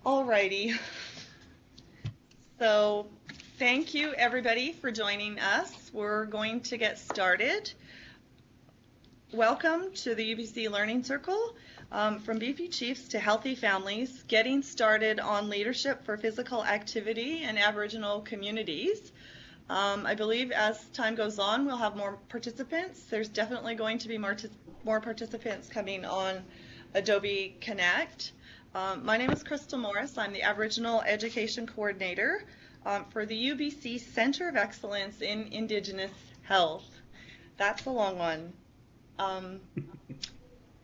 Alrighty. So thank you everybody for joining us. We're going to get started. Welcome to the UBC Learning Circle, from BP Chiefs to Healthy Families, getting started on leadership for physical activity in Aboriginal communities. I believe as time goes on, we'll have more participants. There's definitely going to be more participants coming on Adobe Connect. My name is Crystal Morris. I'm the Aboriginal Education Coordinator for the UBC Center of Excellence in Indigenous Health. That's a long one.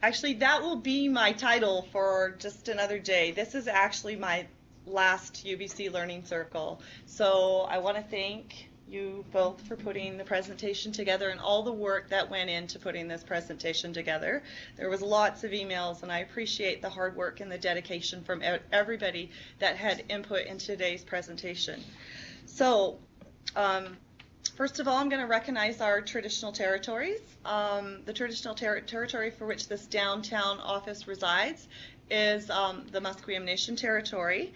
Actually, that will be my title for just another day. This is actually my last UBC Learning Circle. So I want to thank you both for putting the presentation together and all the work that went into putting this presentation together. There was lots of emails, and I appreciate the hard work and the dedication from everybody that had input in today's presentation. So first of all, I'm going to recognize our traditional territories. The traditional territory for which this downtown office resides is the Musqueam Nation territory.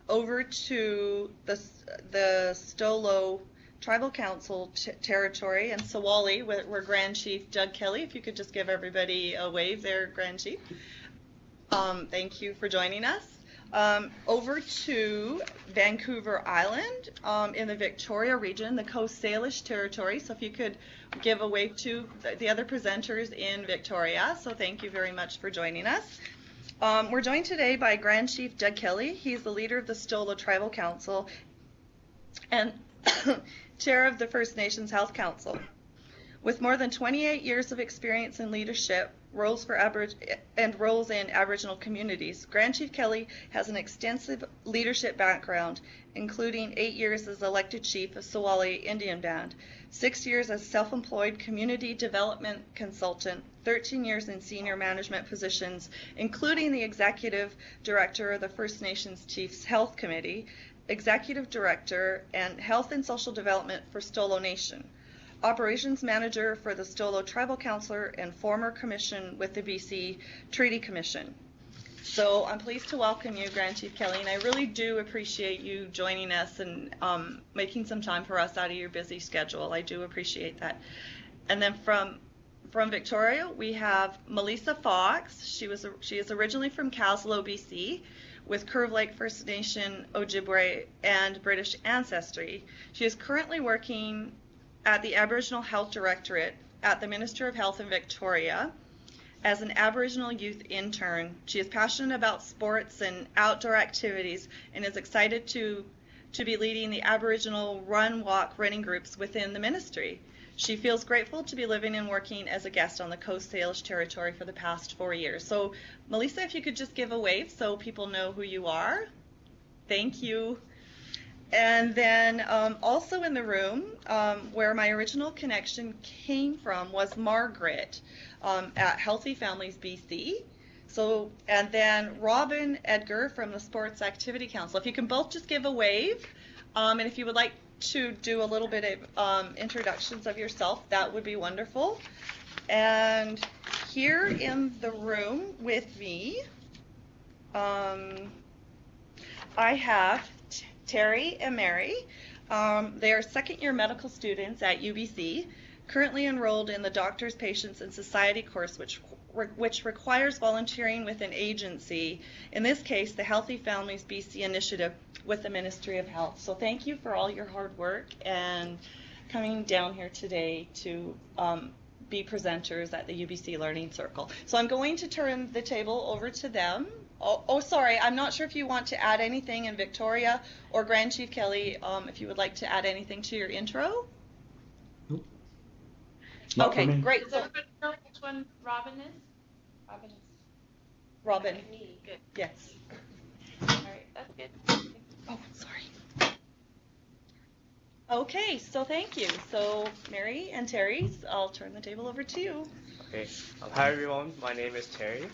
Over to the Stolo Tribal Council territory and Sawali, where Grand Chief Doug Kelly, if you could just give everybody a wave there, Grand Chief. Thank you for joining us. Over to Vancouver Island in the Victoria region, the Coast Salish territory. So if you could give a wave to the other presenters in Victoria. So thank you very much for joining us. We're joined today by Grand Chief Doug Kelly. He's the leader of the Stolo Tribal Council and chair of the First Nations Health Council. With more than 28 years of experience in leadership, roles in Aboriginal communities, Grand Chief Kelly has an extensive leadership background, including 8 years as elected chief of Sawali Indian Band, 6 years as self-employed community development consultant, 13 years in senior management positions, including the executive director of the First Nations Chiefs Health Committee, executive director and health and social development for Stolo Nation, operations manager for the Stolo Tribal Council, and former commission with the BC Treaty Commission. So I'm pleased to welcome you, Grand Chief Kelly, and I really do appreciate you joining us and making some time for us out of your busy schedule. I do appreciate that. And then from Victoria, we have Melissa Fox. She is originally from Caslow, BC, with Curve Lake First Nation, Ojibwe, and British ancestry. She is currently working at the Aboriginal Health Directorate at the Minister of Health in Victoria as an Aboriginal Youth Intern. She is passionate about sports and outdoor activities and is excited to be leading the Aboriginal run, walk, running groups within the ministry. She feels grateful to be living and working as a guest on the Coast Salish territory for the past 4 years. So, Melissa, if you could just give a wave so people know who you are. Thank you. And then also in the room, where my original connection came from, was Margaret at Healthy Families BC. So, and then Robynne Edgar from the Sports Activity Council. If you can both just give a wave, and if you would like to do a little bit of introductions of yourself, that would be wonderful. And here in the room with me, I have Terry and Mary. They are second-year medical students at UBC, currently enrolled in the Doctors, Patients, and Society course, which requires volunteering with an agency, in this case, the Healthy Families BC Initiative with the Ministry of Health. So thank you for all your hard work and coming down here today to be presenters at the UBC Learning Circle. So I'm going to turn the table over to them. Oh, sorry, I'm not sure if you want to add anything in Victoria or Grand Chief Kelly, if you would like to add anything to your intro. Nope. Okay, great. Does everybody know which one Robynne is? Robynne is. Robynne. Me. Good. Yes. All right, that's good. Oh, sorry. Okay, so thank you. So Mary and Terry, I'll turn the table over to you. Okay. Hi everyone. My name is Terry.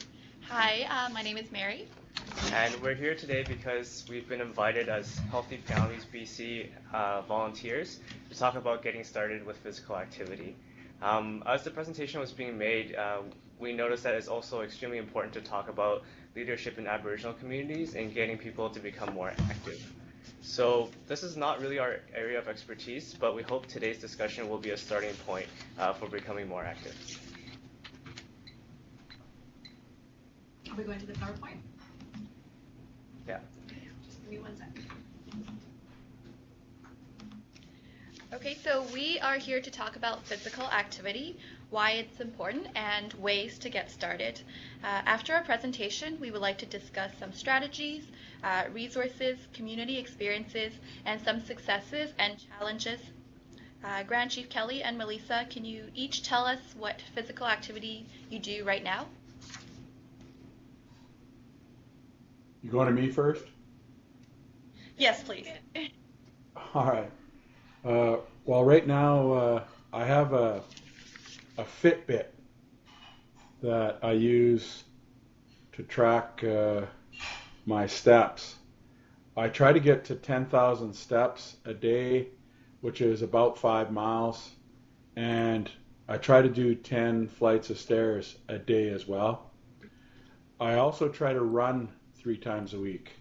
Hi, my name is Mary. And we're here today because we've been invited as Healthy Families BC volunteers to talk about getting started with physical activity. As the presentation was being made, we noticed that it's also extremely important to talk about leadership in Aboriginal communities and getting people to become more active. So this is not really our area of expertise, but we hope today's discussion will be a starting point for becoming more active. Are we going to the PowerPoint? Yeah. Just give me 1 second. Okay, so we are here to talk about physical activity, why it's important, and ways to get started. After our presentation, we would like to discuss some strategies, resources, community experiences, and some successes and challenges. Grand Chief Kelly and Melissa, can you each tell us what physical activity you do right now? You going to me first? Yes, please. All right. Well, right now I have a Fitbit that I use to track my steps. I try to get to 10,000 steps a day, which is about 5 miles, and I try to do 10 flights of stairs a day as well. I also try to run 3 times a week.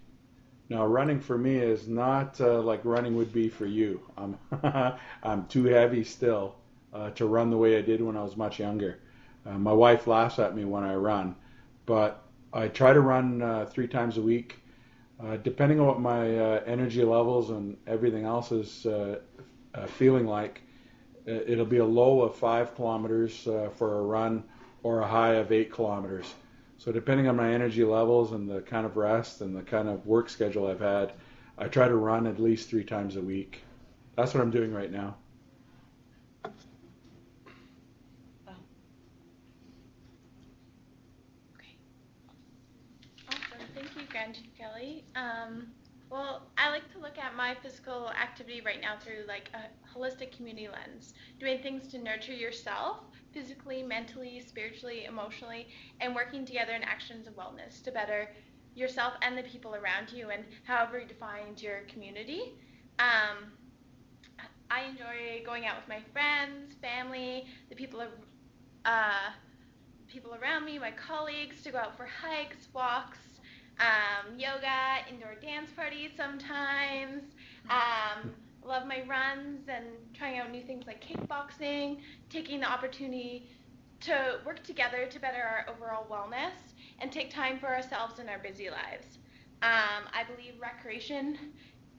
Now, running for me is not like running would be for you. I'm too heavy still to run the way I did when I was much younger. My wife laughs at me when I run, but I try to run 3 times a week. Depending on what my energy levels and everything else is feeling like, it'll be a low of 5 kilometers for a run or a high of 8 kilometers. So depending on my energy levels and the kind of rest and the kind of work schedule I've had, I try to run at least 3 times a week. That's what I'm doing right now. Okay. Awesome. Thank you, Grand Chief Kelly. Well, I like to look at my physical activity right now through like a holistic community lens, doing things to nurture yourself physically, mentally, spiritually, emotionally, and working together in actions of wellness to better yourself and the people around you and however you defined your community. I enjoy going out with my friends, family, the people around me, my colleagues, to go out for hikes, walks, yoga, indoor dance parties sometimes. Love my runs and trying out new things like kickboxing, taking the opportunity to work together to better our overall wellness and take time for ourselves in our busy lives. I believe recreation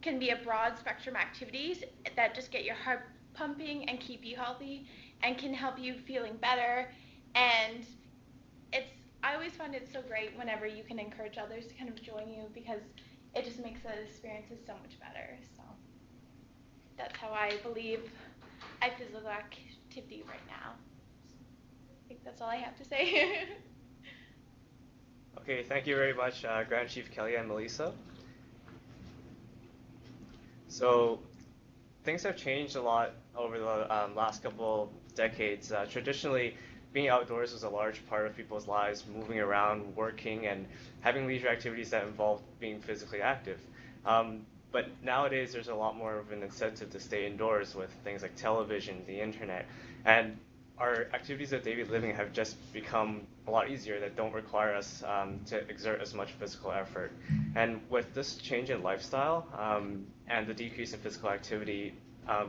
can be a broad spectrum activities that just get your heart pumping and keep you healthy and can help you feeling better. And I always find it so great whenever you can encourage others to kind of join you because it just makes the experiences so much better. So that's how I believe I physical activity right now. I think that's all I have to say. Okay, thank you very much, Grand Chief Kelly and Melissa. So things have changed a lot over the last couple decades. Traditionally, being outdoors was a large part of people's lives, moving around, working, and having leisure activities that involved being physically active. But nowadays, there's a lot more of an incentive to stay indoors with things like television, the internet, and our activities of daily living have just become a lot easier that don't require us to exert as much physical effort. And with this change in lifestyle and the decrease in physical activity,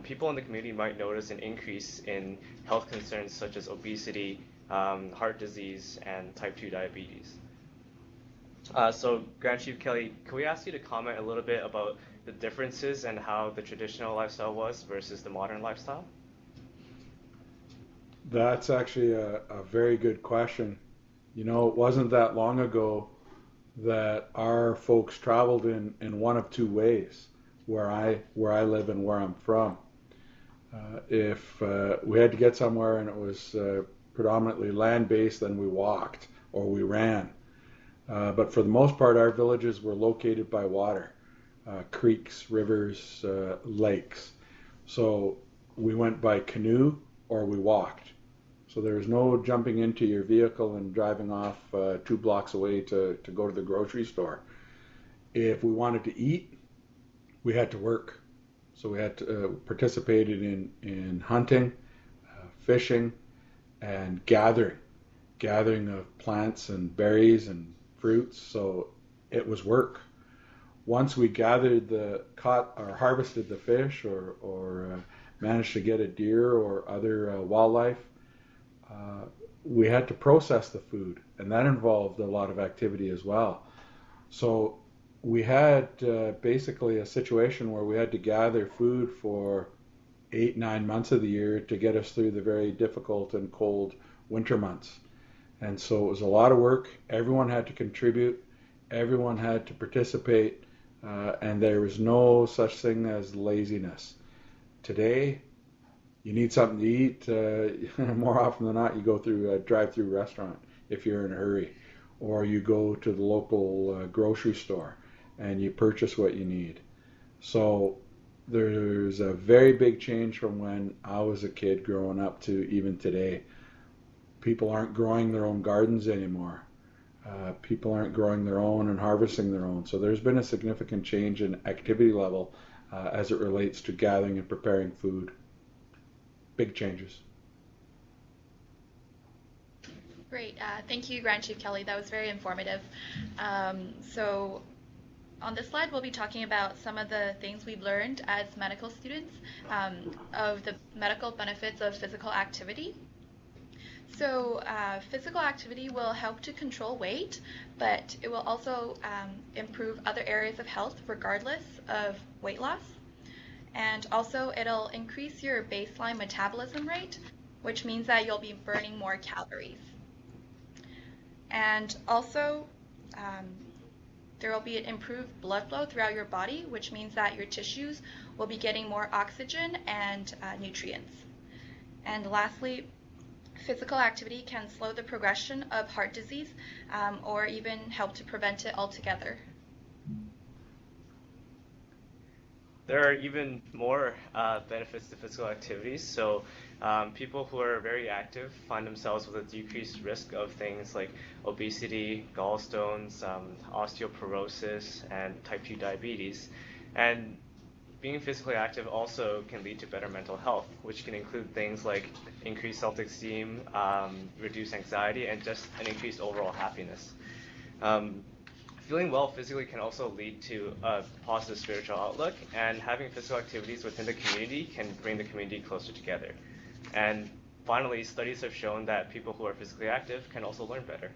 people in the community might notice an increase in health concerns such as obesity, heart disease, and type 2 diabetes. So, Grand Chief Kelly, can we ask you to comment a little bit about the differences and how the traditional lifestyle was versus the modern lifestyle? That's actually a very good question. You know, it wasn't that long ago that our folks traveled in one of 2 ways, where I live and where I'm from. If we had to get somewhere and it was predominantly land-based, then we walked or we ran. But for the most part, our villages were located by water, creeks, rivers, lakes. So we went by canoe or we walked. So there was no jumping into your vehicle and driving off 2 blocks away to go to the grocery store. If we wanted to eat, we had to work. So we had to participated in hunting, fishing, and gathering of plants and berries and fruits, so it was work. Once we caught or harvested the fish or managed to get a deer or other wildlife, we had to process the food, and that involved a lot of activity as well. So we had basically a situation where we had to gather food for 8-9 months of the year to get us through the very difficult and cold winter months. And so it was a lot of work. Everyone had to contribute. Everyone had to participate. And there was no such thing as laziness. Today, you need something to eat. More often than not, you go through a drive-through restaurant if you're in a hurry. Or you go to the local grocery store and you purchase what you need. So there's a very big change from when I was a kid growing up to even today. People aren't growing their own gardens anymore. People aren't growing their own and harvesting their own. So there's been a significant change in activity level as it relates to gathering and preparing food. Big changes. Great. Thank you, Grand Chief Kelly. That was very informative. So on this slide, we'll be talking about some of the things we've learned as medical students of the medical benefits of physical activity. So physical activity will help to control weight, but it will also improve other areas of health regardless of weight loss. And also it'll increase your baseline metabolism rate, which means that you'll be burning more calories. And also there will be an improved blood flow throughout your body, which means that your tissues will be getting more oxygen and nutrients. And lastly, physical activity can slow the progression of heart disease or even help to prevent it altogether. There are even more benefits to physical activities. So people who are very active find themselves with a decreased risk of things like obesity, gallstones, osteoporosis, and type 2 diabetes. And being physically active also can lead to better mental health, which can include things like increased self-esteem, reduced anxiety, and just an increased overall happiness. Feeling well physically can also lead to a positive spiritual outlook, and having physical activities within the community can bring the community closer together. And finally, studies have shown that people who are physically active can also learn better.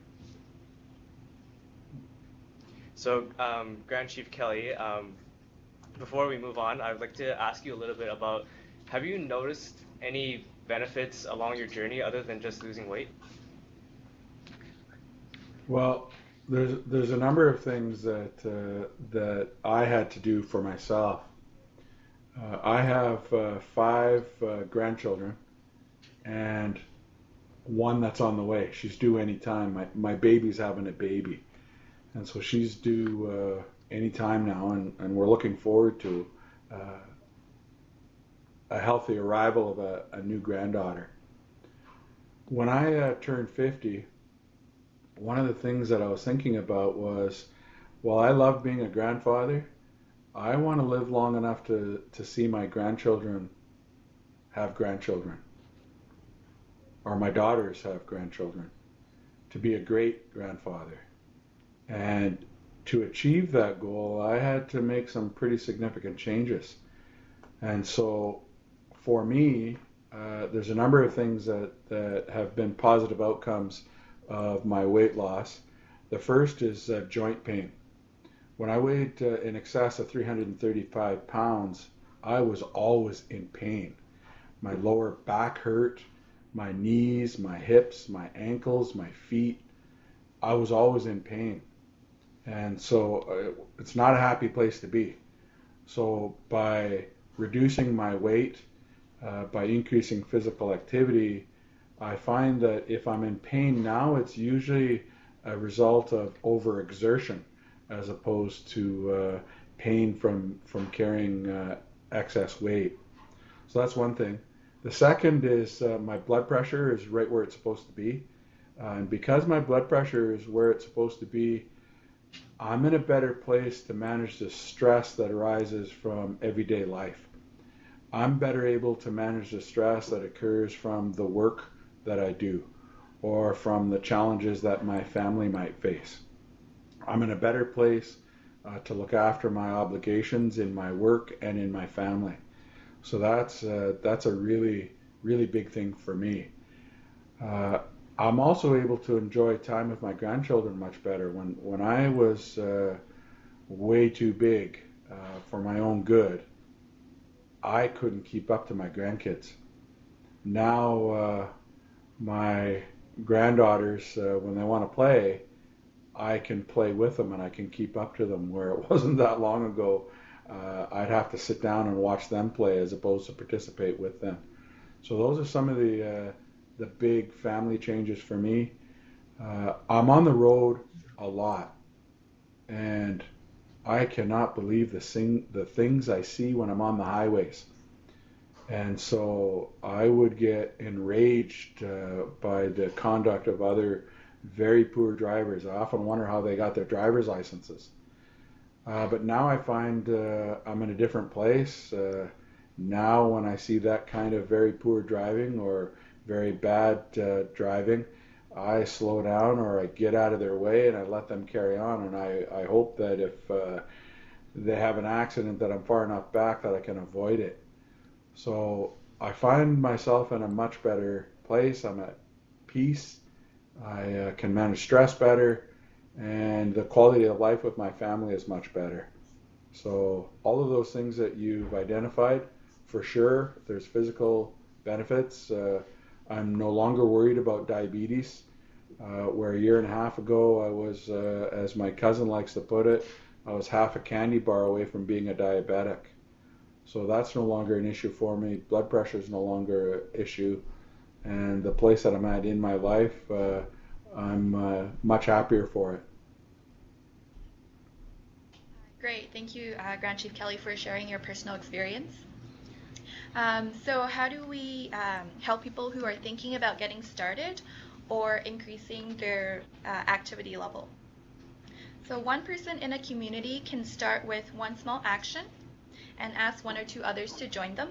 So, Grand Chief Kelly, before we move on, I would like to ask you a little bit about, have you noticed any benefits along your journey other than just losing weight? Well, there's a number of things that I had to do for myself. I have 5 grandchildren and one that's on the way. She's due anytime. My baby's having a baby, and so she's due anytime now, and we're looking forward to a healthy arrival of a new granddaughter. When I turned 50, one of the things that I was thinking about was, while I love being a grandfather, I want to live long enough to see my grandchildren have grandchildren, or my daughters have grandchildren, to be a great grandfather. And to achieve that goal, I had to make some pretty significant changes. And so for me, there's a number of things that have been positive outcomes of my weight loss. The first is joint pain. When I weighed in excess of 335 pounds, I was always in pain. My lower back hurt, my knees, my hips, my ankles, my feet. I was always in pain. And so it's not a happy place to be. So by reducing my weight, by increasing physical activity, I find that if I'm in pain now, it's usually a result of overexertion as opposed to pain from carrying excess weight. So that's one thing. The second is my blood pressure is right where it's supposed to be. And because my blood pressure is where it's supposed to be, I'm in a better place to manage the stress that arises from everyday life. I'm better able to manage the stress that occurs from the work that I do, or from the challenges that my family might face. I'm in a better place to look after my obligations in my work and in my family. So that's a really, really big thing for me. I'm also able to enjoy time with my grandchildren much better. When I was way too big for my own good, I couldn't keep up to my grandkids. Now my granddaughters, when they want to play, I can play with them and I can keep up to them. Where it wasn't that long ago, I'd have to sit down and watch them play as opposed to participate with them. So those are some of the big family changes for me. I'm on the road a lot, and I cannot believe the things I see when I'm on the highways. And so I would get enraged by the conduct of other very poor drivers. I often wonder how they got their driver's licenses. But now I find I'm in a different place. Now when I see that kind of very poor driving or very bad driving, I slow down or I get out of their way and I let them carry on. And I hope that if they have an accident that I'm far enough back that I can avoid it. So I find myself in a much better place. I'm at peace. I can manage stress better, and the quality of life with my family is much better. So all of those things that you've identified, for sure, there's physical benefits. I'm no longer worried about diabetes, where a year and a half ago I was, as my cousin likes to put it, I was half a candy bar away from being a diabetic. So that's no longer an issue for me. Blood pressure is no longer an issue. And the place that I'm at in my life, I'm much happier for it. Great. Thank you, Grand Chief Kelly, for sharing your personal experience. So how do we help people who are thinking about getting started or increasing their activity level? So one person in a community can start with one small action and ask one or two others to join them.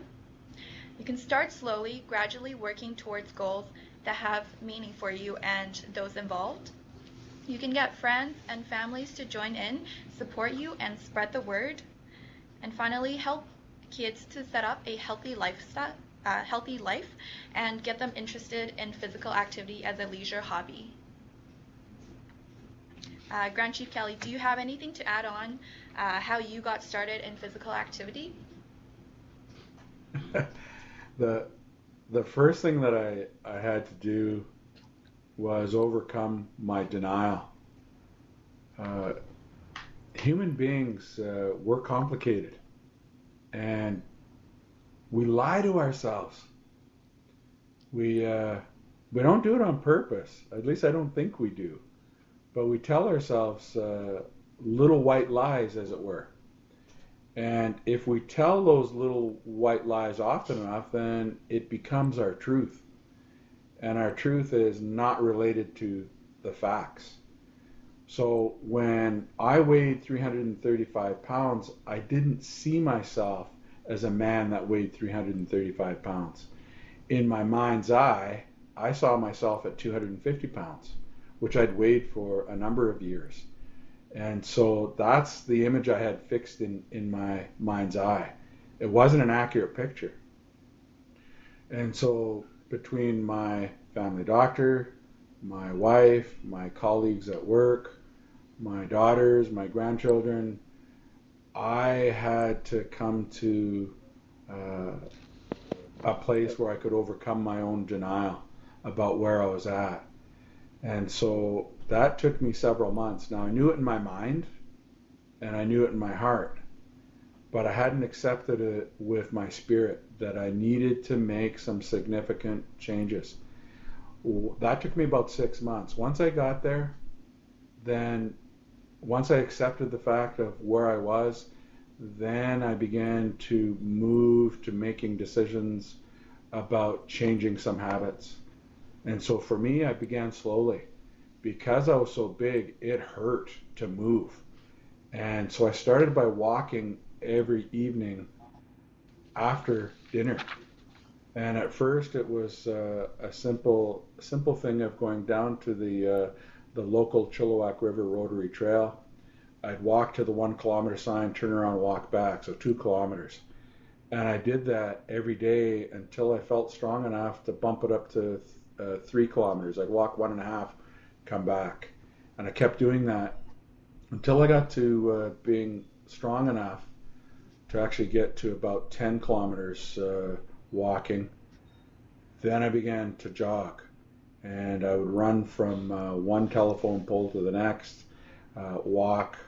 You can start slowly, gradually working towards goals that have meaning for you and those involved. You can get friends and families to join in, support you, and spread the word. And finally, help kids to set up a healthy life and get them interested in physical activity as a leisure hobby. Grand Chief Kelly, do you have anything to add on how you got started in physical activity? The first thing that I had to do was overcome my denial. Human beings, we're complicated, and we lie to ourselves. We don't do it on purpose. At least I don't think we do. But we tell ourselves little white lies, as it were. And if we tell those little white lies often enough, then it becomes our truth. And our truth is not related to the facts. So when I weighed 335 pounds, I didn't see myself as a man that weighed 335 pounds. In my mind's eye, I saw myself at 250 pounds, which I'd weighed for a number of years. And so that's the image I had fixed in my mind's eye. It wasn't an accurate picture. And so between my family doctor, my wife, my colleagues at work, my daughters, my grandchildren, I had to come to a place where I could overcome my own denial about where I was at. And so that took me several months. Now I knew it in my mind and I knew it in my heart, but I hadn't accepted it with my spirit that I needed to make some significant changes. That took me about 6 months. Once I got there, then once I accepted the fact of where I was, then I began to move to making decisions about changing some habits. And so for me, I began slowly. Because I was so big, it hurt to move. And so I started by walking every evening after dinner. And at first it was a simple thing of going down to the local Chilliwack River Rotary Trail. I'd walk to the 1 kilometer sign, turn around, walk back, so 2 kilometers. And I did that every day until I felt strong enough to bump it up to 3 kilometers. I'd walk 1.5, come back. And I kept doing that until I got to being strong enough to actually get to about 10 kilometers walking. Then I began to jog. And I would run from one telephone pole to the next, walk,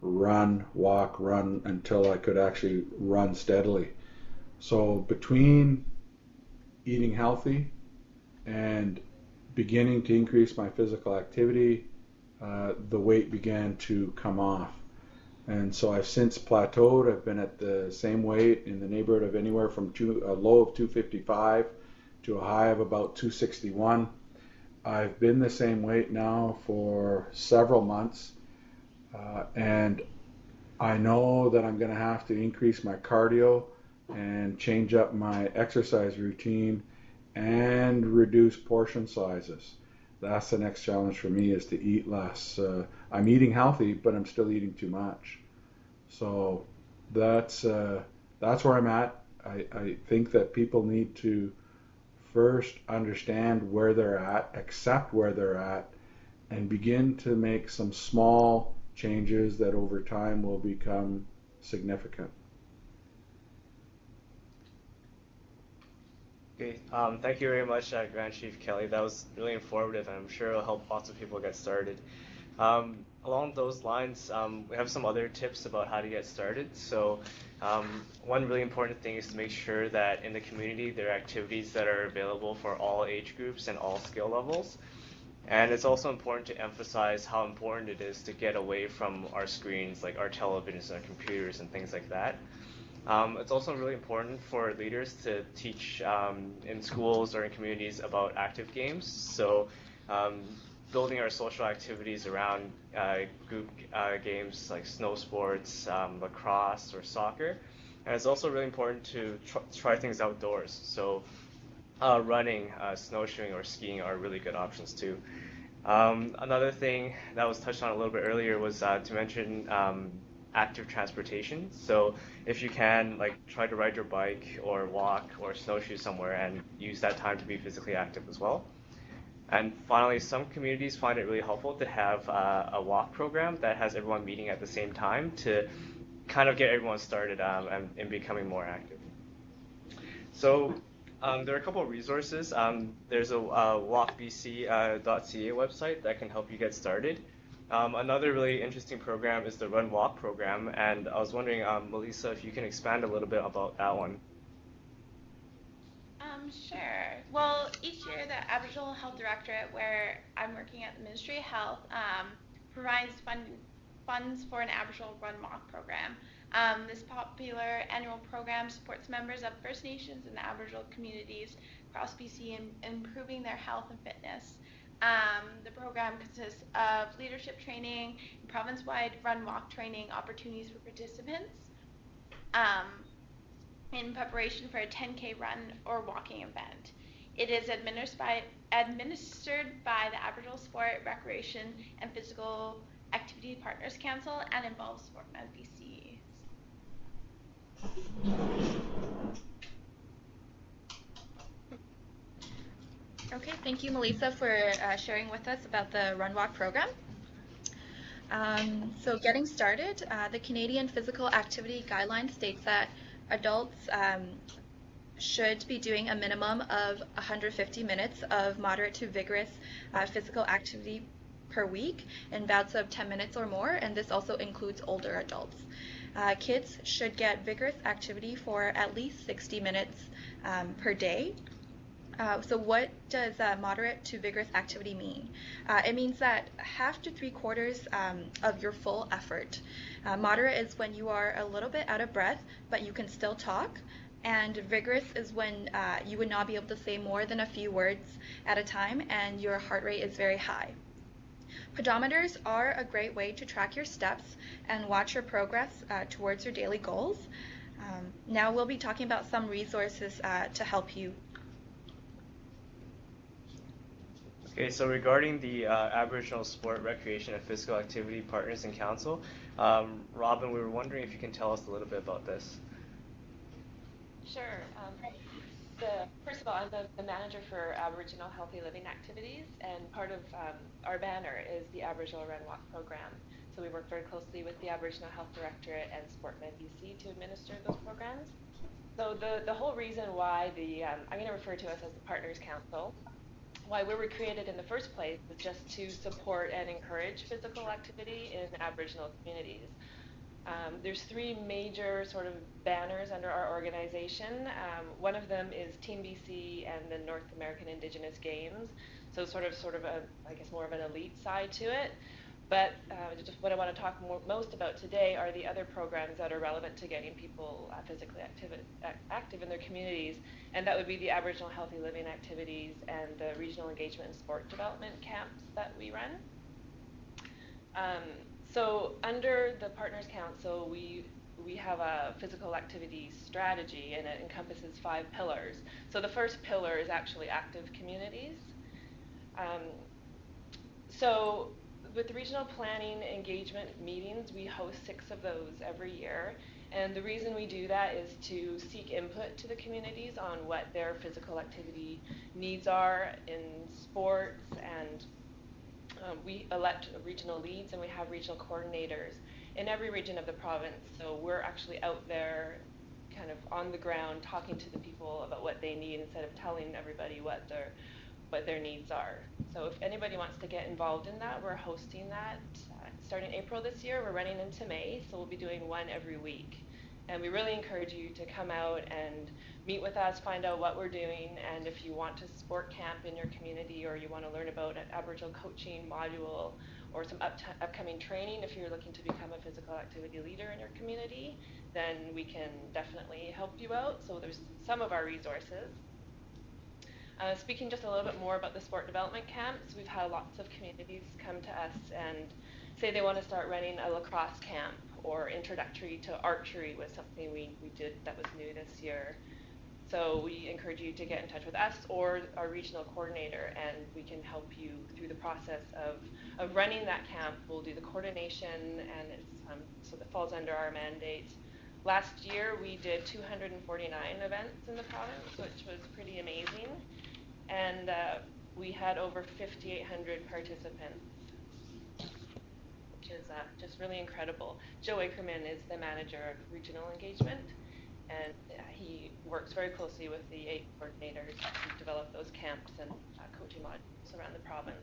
run, walk, run, until I could actually run steadily. So between eating healthy and beginning to increase my physical activity, the weight began to come off. And so I've since plateaued. I've been at the same weight in the neighborhood of anywhere from a low of 255 to a high of about 261. I've been the same weight now for several months, and I know that I'm going to have to increase my cardio and change up my exercise routine and reduce portion sizes. That's the next challenge for me, is to eat less. I'm eating healthy, but I'm still eating too much. So that's where I'm at. I think that people need to first understand where they're at, accept where they're at, and begin to make some small changes that over time will become significant. Okay, thank you very much, Grand Chief Kelly. That was really informative, and I'm sure it'll help lots of people get started. Along those lines, we have some other tips about how to get started. So one really important thing is to make sure that in the community there are activities that are available for all age groups and all skill levels. And it's also important to emphasize how important it is to get away from our screens, like our televisions and our computers and things like that. It's also really important for leaders to teach in schools or in communities about active games. So building our social activities around group games like snow sports, lacrosse, or soccer. And it's also really important to try things outdoors. So running, snowshoeing, or skiing are really good options too. Another thing that was touched on a little bit earlier was to mention active transportation. So if you can, like, try to ride your bike or walk or snowshoe somewhere and use that time to be physically active as well. And finally, some communities find it really helpful to have a walk program that has everyone meeting at the same time to kind of get everyone started and becoming more active. So there are a couple of resources. There's a walkbc.ca website that can help you get started. Another really interesting program is the Run Walk program, and I was wondering, Melissa, if you can expand a little bit about that one. Sure. Well, each year the Aboriginal Health Directorate, where I'm working at the Ministry of Health, provides funds for an Aboriginal Run Walk program. This popular annual program supports members of First Nations and Aboriginal communities across BC in improving their health and fitness. The program consists of leadership training, province-wide run-walk training opportunities for participants in preparation for a 10K run or walking event. It is administered by the Aboriginal Sport, Recreation, and Physical Activity Partners Council and involves Sportman BC. Okay, thank you, Melissa, for sharing with us about the Run Walk program. So getting started, the Canadian Physical Activity Guideline states that adults should be doing a minimum of 150 minutes of moderate to vigorous physical activity per week in bouts of 10 minutes or more, and this also includes older adults. Kids should get vigorous activity for at least 60 minutes per day. So what does moderate to vigorous activity mean? It means that half to 3/4 of your full effort. Moderate is when you are a little bit out of breath, but you can still talk. And vigorous is when you would not be able to say more than a few words at a time and your heart rate is very high. Pedometers are a great way to track your steps and watch your progress towards your daily goals. Now we'll be talking about some resources to help you. Okay, so regarding the Aboriginal Sport, Recreation, and Physical Activity Partners in Council, Robyn, we were wondering if you can tell us a little bit about this. Sure. First of all, I'm the manager for Aboriginal Healthy Living Activities, and part of our banner is the Aboriginal Run Walk program. So we work very closely with the Aboriginal Health Directorate and Sportmen BC to administer those programs. So the whole reason why I'm going to refer to us as the Partners Council, why we were created in the first place is just to support and encourage physical activity in Aboriginal communities. There's three major sort of banners under our organization. One of them is Team BC and the North American Indigenous Games, so sort of I guess more of an elite side to it. But just what I want to talk most about today are the other programs that are relevant to getting people physically active in their communities, and that would be the Aboriginal Healthy Living Activities and the Regional Engagement and Sport Development camps that we run. So under the Partners Council, we have a physical activity strategy, and it encompasses 5 pillars. So the first pillar is actually active communities. So with the regional planning engagement meetings, we host 6 of those every year. And the reason we do that is to seek input to the communities on what their physical activity needs are in sports, and we elect regional leads, and we have regional coordinators in every region of the province. So we're actually out there kind of on the ground talking to the people about what they need instead of telling everybody what their needs are. So if anybody wants to get involved in that, we're hosting that starting April this year. We're running into May, so we'll be doing one every week. And we really encourage you to come out and meet with us, find out what we're doing, and if you want to sport camp in your community, or you want to learn about an Aboriginal coaching module or some upcoming training, if you're looking to become a physical activity leader in your community, then we can definitely help you out. So there's some of our resources. Speaking just a little bit more about the sport development camps, we've had lots of communities come to us and say they want to start running a lacrosse camp, or introductory to archery was something we did that was new this year. So we encourage you to get in touch with us or our regional coordinator, and we can help you through the process of running that camp. We'll do the coordination, and it's so that falls under our mandate. Last year we did 249 events in the province, which was pretty amazing, and we had over 5,800 participants, which is just really incredible. Joe Ackerman is the manager of regional engagement, and he works very closely with the 8 coordinators to develop those camps and coaching modules around the province.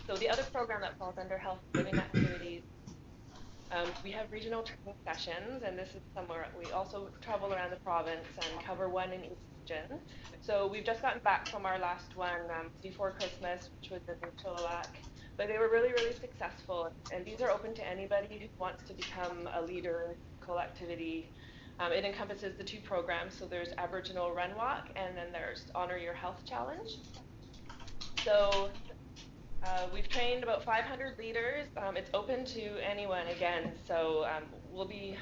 So the other program that falls under health living activities, we have regional training sessions, and this is somewhere we also travel around the province and cover one in each region. So we've just gotten back from our last one before Christmas, which was in Chilliwack. But they were really, really successful, and these are open to anybody who wants to become a leader in physical activity. It encompasses the 2 programs, so there's Aboriginal Run Walk, and then there's Honor Your Health Challenge. So we've trained about 500 leaders. It's open to anyone again, so we'll be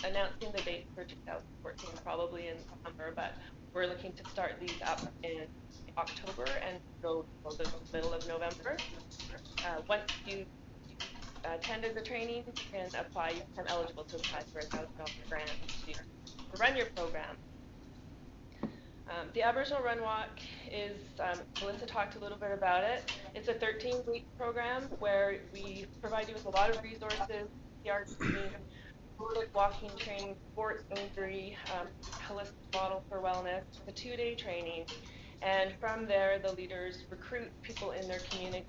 announcing the date for 2014 probably in summer, but we're looking to start these up in October and go till the middle of November. Once you attended the training, you can apply. You become eligible to apply for a $1,000 grant to run your program. The Aboriginal Run Walk is, Melissa talked a little bit about it. It's a 13-week program where we provide you with a lot of resources, CR training, nordic walking training, sports injury, holistic model for wellness, a 2-day training. And from there, the leaders recruit people in their community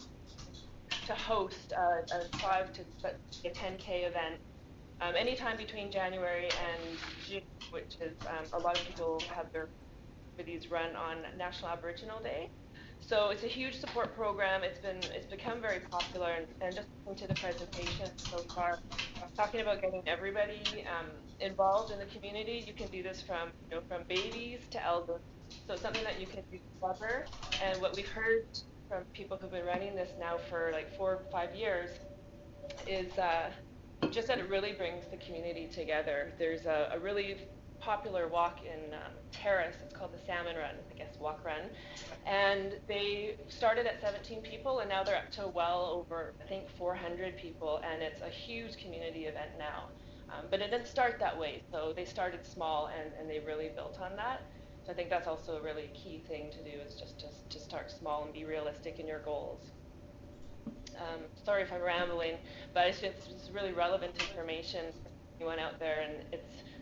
to host a 5 to a 10K event anytime between January and June, which is a lot of people have their activities run on National Aboriginal Day. So it's a huge support program. It's become very popular, and just listening to the presentation so far, talking about getting everybody involved in the community. You can do this from babies to elders. So it's something that you can do together. And what we've heard from people who've been running this now for like 4 or 5 years is just that it really brings the community together. There's a really popular walk in Terrace. It's called the Salmon Run, I guess, walk run. And they started at 17 people, and now they're up to well over, I think, 400 people, and it's a huge community event now. But it didn't start that way, so they started small, and they really built on that. So I think that's also a really key thing to do, is just to start small and be realistic in your goals. Sorry if I'm rambling, but I think it's really relevant information for anyone out there, and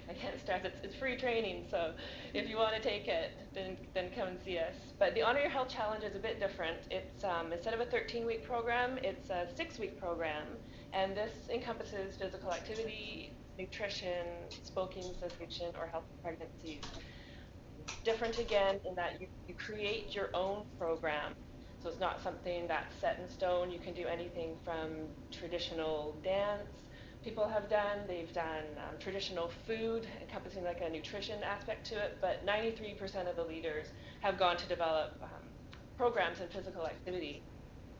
I can't stress, it's free training, so if you want to take it, then come and see us. But the Honor Your Health Challenge is a bit different. It's instead of a 13-week program, it's a 6-week program, and this encompasses physical activity, nutrition, smoking cessation, or healthy pregnancies. Different again in that you create your own program. So it's not something that's set in stone. You can do anything from traditional dance people have done. They've done traditional food, encompassing like a nutrition aspect to it. But 93% of the leaders have gone to develop programs in physical activity.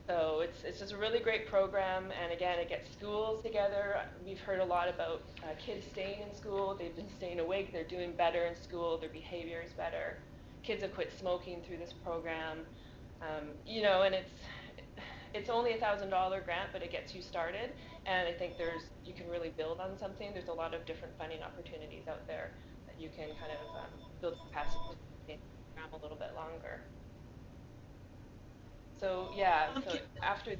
So it's just a really great program. And again, it gets schools together. We've heard a lot about kids staying in school. They've been staying awake. They're doing better in school. Their behavior is better. Kids have quit smoking through this program. You know, and it's only a $1,000 grant, but it gets you started. And I think you can really build on something. There's a lot of different funding opportunities out there that you can kind of build capacity to program a little bit longer. So yeah, so after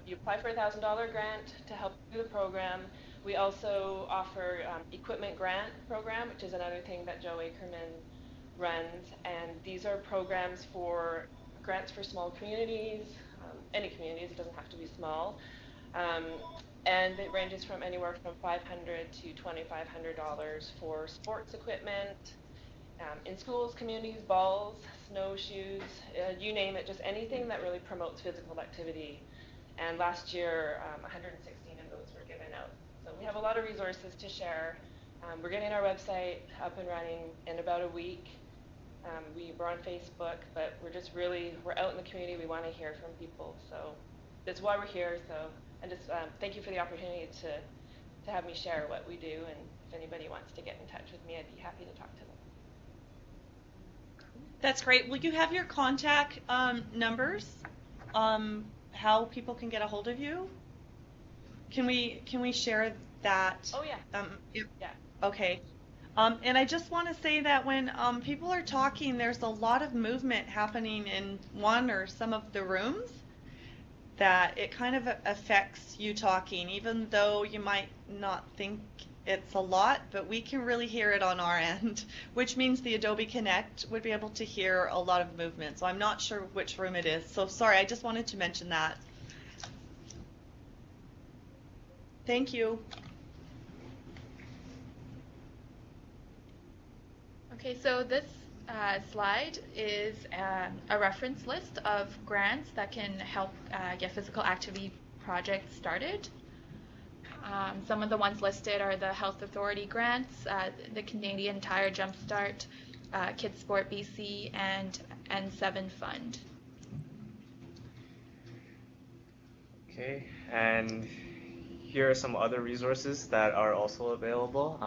you apply for a $1,000 grant to help do the program, we also offer equipment grant program, which is another thing that Joe Ackerman runs. And these are programs for grants for small communities, any communities, it doesn't have to be small. And it ranges from anywhere from $500 to $2,500 for sports equipment, in schools, communities, balls, snowshoes, you name it, just anything that really promotes physical activity. And last year, 116 of those were given out. So we have a lot of resources to share. We're getting our website up and running in about a week. We're on Facebook, but we're out in the community. We want to hear from people. So that's why we're here. So, and just thank you for the opportunity to have me share what we do. And if anybody wants to get in touch with me, I'd be happy to talk to them. That's great. Will you have your contact numbers? How people can get a hold of you? Can we share that? Oh yeah. Yeah. Okay. And I just want to say that when people are talking, there's a lot of movement happening in one or some of the rooms, that it kind of affects you talking, even though you might not think it's a lot, but we can really hear it on our end, which means the Adobe Connect would be able to hear a lot of movement. So I'm not sure which room it is. So sorry, I just wanted to mention that. Thank you. Okay, so this slide is a reference list of grants that can help get physical activity projects started. Some of the ones listed are the Health Authority grants, the Canadian Tire Jumpstart, Kids Sport BC, and N7 Fund. Okay, and here are some other resources that are also available.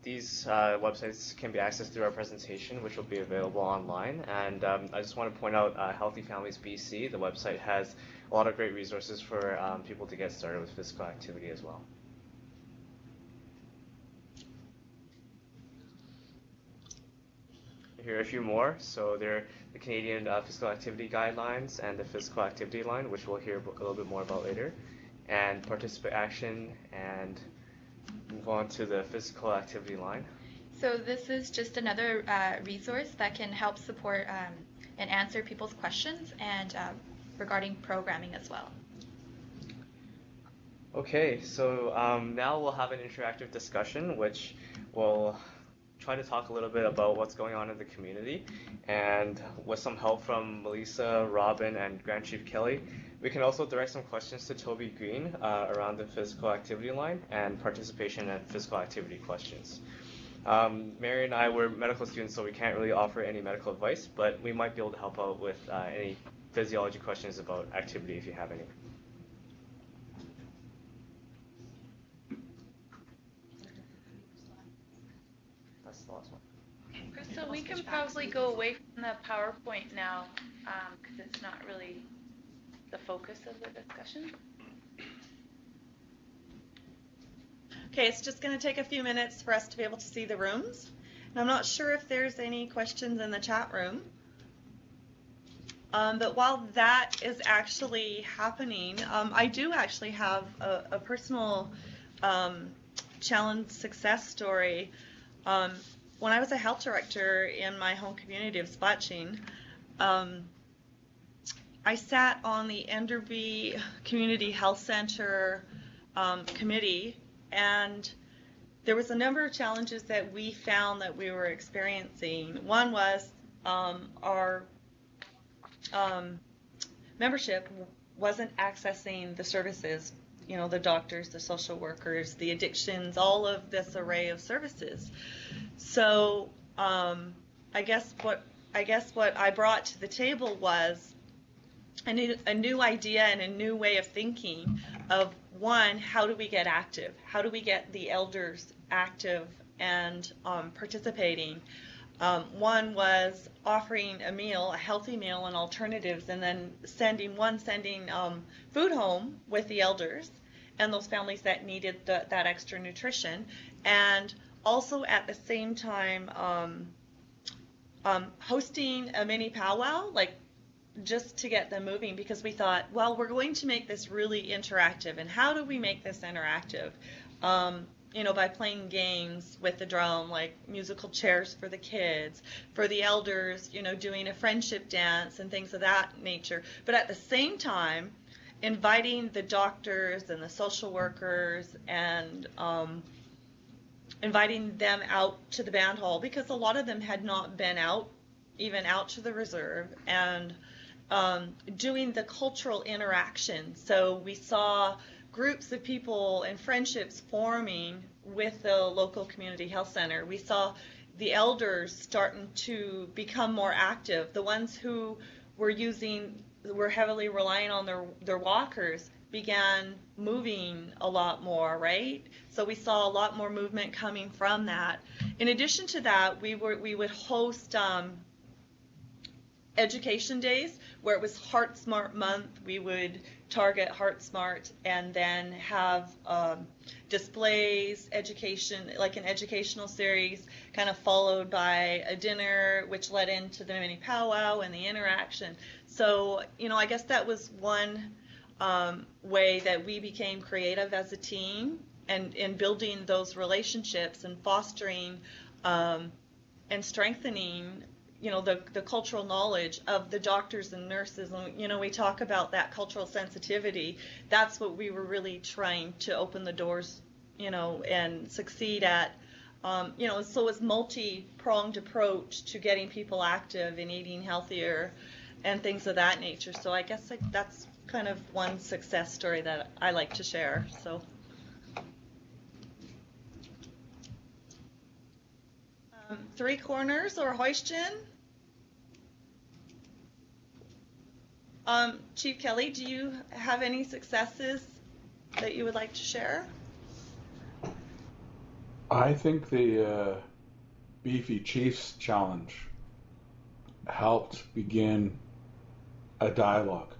These websites can be accessed through our presentation, which will be available online. And I just want to point out Healthy Families BC. The website has a lot of great resources for people to get started with physical activity as well. Here are a few more. So there are the Canadian Physical Activity Guidelines and the Physical Activity Line, which we'll hear a little bit more about later, and Participate Action, and move on to the Physical Activity Line. So this is just another resource that can help support and answer people's questions and regarding programming as well. Okay, so now we'll have an interactive discussion, which will try to talk a little bit about what's going on in the community, and with some help from Melissa, Robyn, and Grand Chief Kelly, we can also direct some questions to Toby Green around the physical activity line and participation and physical activity questions. Mary and I were medical students, so we can't really offer any medical advice, but we might be able to help out with any physiology questions about activity if you have any. the last one. So we can probably go away from the PowerPoint now because it's not really the focus of the discussion. Okay, it's just going to take a few minutes for us to be able to see the rooms. And I'm not sure if there's any questions in the chat room. But while that is actually happening, I do actually have a personal challenge success story. When I was a health director in my home community of Splatching, I sat on the Enderby Community Health Center committee, and there was a number of challenges that we found that we were experiencing. One was our membership wasn't accessing the services, you know, the doctors, the social workers, the addictions, all of this array of services. So I guess what I brought to the table was a new idea and a new way of thinking of, one, how do we get active? How do we get the elders active and participating? One was offering a meal, a healthy meal and alternatives, and then sending food home with the elders and those families that needed that extra nutrition, and also at the same time hosting a mini powwow, like just to get them moving, because we thought, well, we're going to make this really interactive, and how do we make this interactive? You know, by playing games with the drum, like musical chairs for the kids, for the elders, you know, doing a friendship dance and things of that nature. But at the same time, inviting the doctors and the social workers and inviting them out to the band hall, because a lot of them had not been out to the reserve, and doing the cultural interaction. So we saw groups of people and friendships forming with the local community health center. We saw the elders starting to become more active. The ones who were heavily relying on their walkers began moving a lot more, right? So we saw a lot more movement coming from that. In addition to that, we would host education days where it was Heart Smart Month. We would target Heart Smart and then have displays, education, like an educational series, kind of followed by a dinner, which led into the mini powwow and the interaction. So, you know, I guess that was one way that we became creative as a team, and in building those relationships and fostering and strengthening, you know, the cultural knowledge of the doctors and nurses. And, you know, we talk about that cultural sensitivity. That's what we were really trying to open the doors, you know, and succeed at. You know, so it's multi-pronged approach to getting people active and eating healthier and things of that nature. So I guess that's kind of one success story that I like to share. So. Three Corners or Hoistin. Chief Kelly, do you have any successes that you would like to share? I think the Beefy Chiefs Challenge helped begin a dialogue.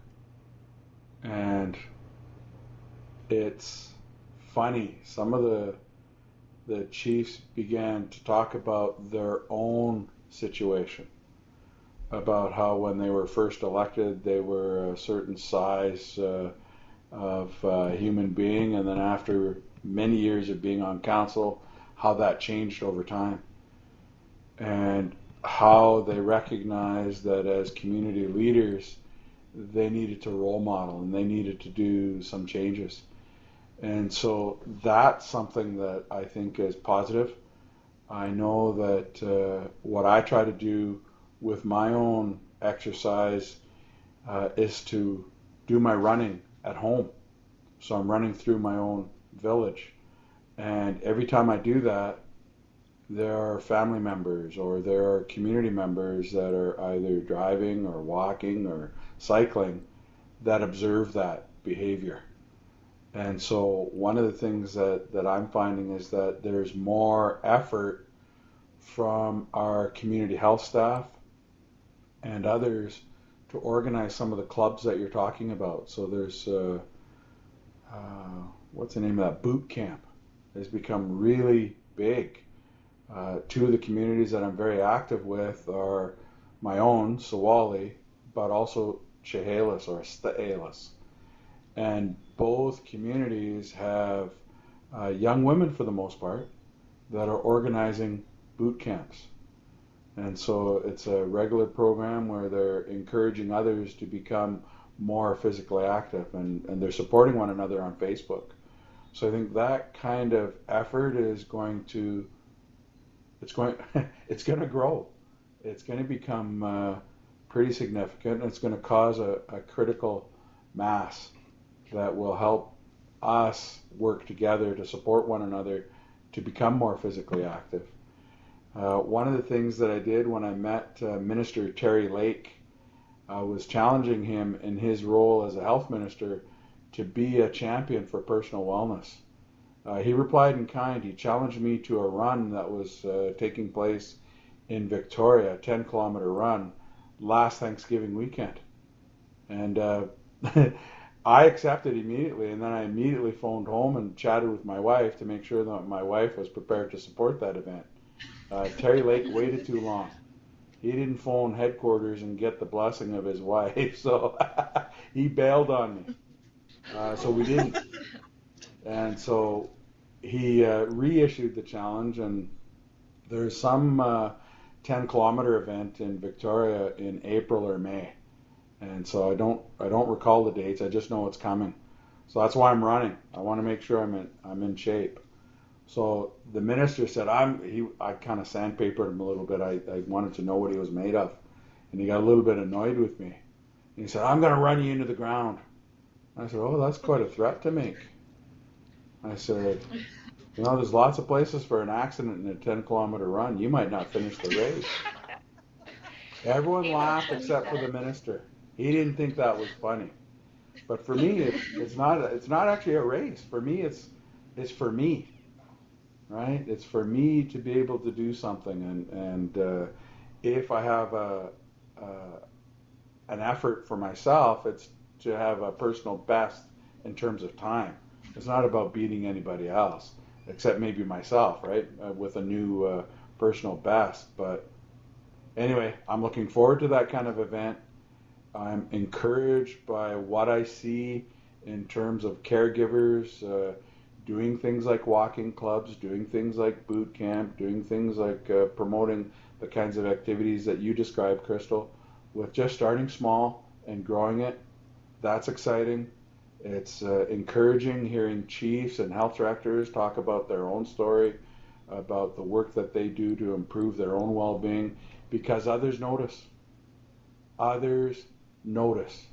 And it's funny, some of the chiefs began to talk about their own situation, about how when they were first elected they were a certain size of human being, and then after many years of being on council, how that changed over time, and how they recognized that as community leaders they needed to role model and they needed to do some changes. And so that's something that I think is positive. I know that what I try to do with my own exercise is to do my running at home. So I'm running through my own village. And every time I do that, there are family members or there are community members that are either driving or walking or cycling that observe that behavior. And so one of the things that I'm finding is that there's more effort from our community health staff and others to organize some of the clubs that you're talking about. So there's, what's the name of that? Boot camp has become really big. Two of the communities that I'm very active with are my own, Sawali, but also Chehalis or Sta'alis. And both communities have young women, for the most part, that are organizing boot camps. And so it's a regular program where they're encouraging others to become more physically active, and they're supporting one another on Facebook. So I think that kind of effort is going to, it's going to grow. It's going to become pretty significant, and it's going to cause a critical mass that will help us work together to support one another to become more physically active. One of the things that I did when I met Minister Terry Lake was challenging him in his role as a health minister to be a champion for personal wellness. He replied in kind. He challenged me to a run that was taking place in Victoria, a 10-kilometer run, last Thanksgiving weekend. And I accepted immediately, and then I immediately phoned home and chatted with my wife to make sure that my wife was prepared to support that event. Terry Lake waited too long. He didn't phone headquarters and get the blessing of his wife, so he bailed on me. So we didn't. And so he reissued the challenge, and there's some 10-kilometer event in Victoria in April or May. And so I don't recall the dates. I just know it's coming. So that's why I'm running. I want to make sure I'm in shape. So the minister said I kind of sandpapered him a little bit. I wanted to know what he was made of, and he got a little bit annoyed with me. And he said, "I'm going to run you into the ground." I said, "Oh, that's quite a threat to make." I said, there's lots of places for an accident in a 10-kilometer run. You might not finish the race. Everyone laughed except for the minister. He didn't think that was funny. But for me, it's not actually a race. For me, it's for me, right? It's for me to be able to do something, and if I have an effort for myself, it's to have a personal best in terms of time. It's not about beating anybody else, except maybe myself, right? With a new personal best. But anyway, I'm looking forward to that kind of event. I'm encouraged by what I see in terms of caregivers doing things like walking clubs, doing things like boot camp, doing things like promoting the kinds of activities that you described, Crystal, with just starting small and growing it. That's exciting. It's encouraging hearing chiefs and health directors talk about their own story, about the work that they do to improve their own well-being, because others notice. Others notice.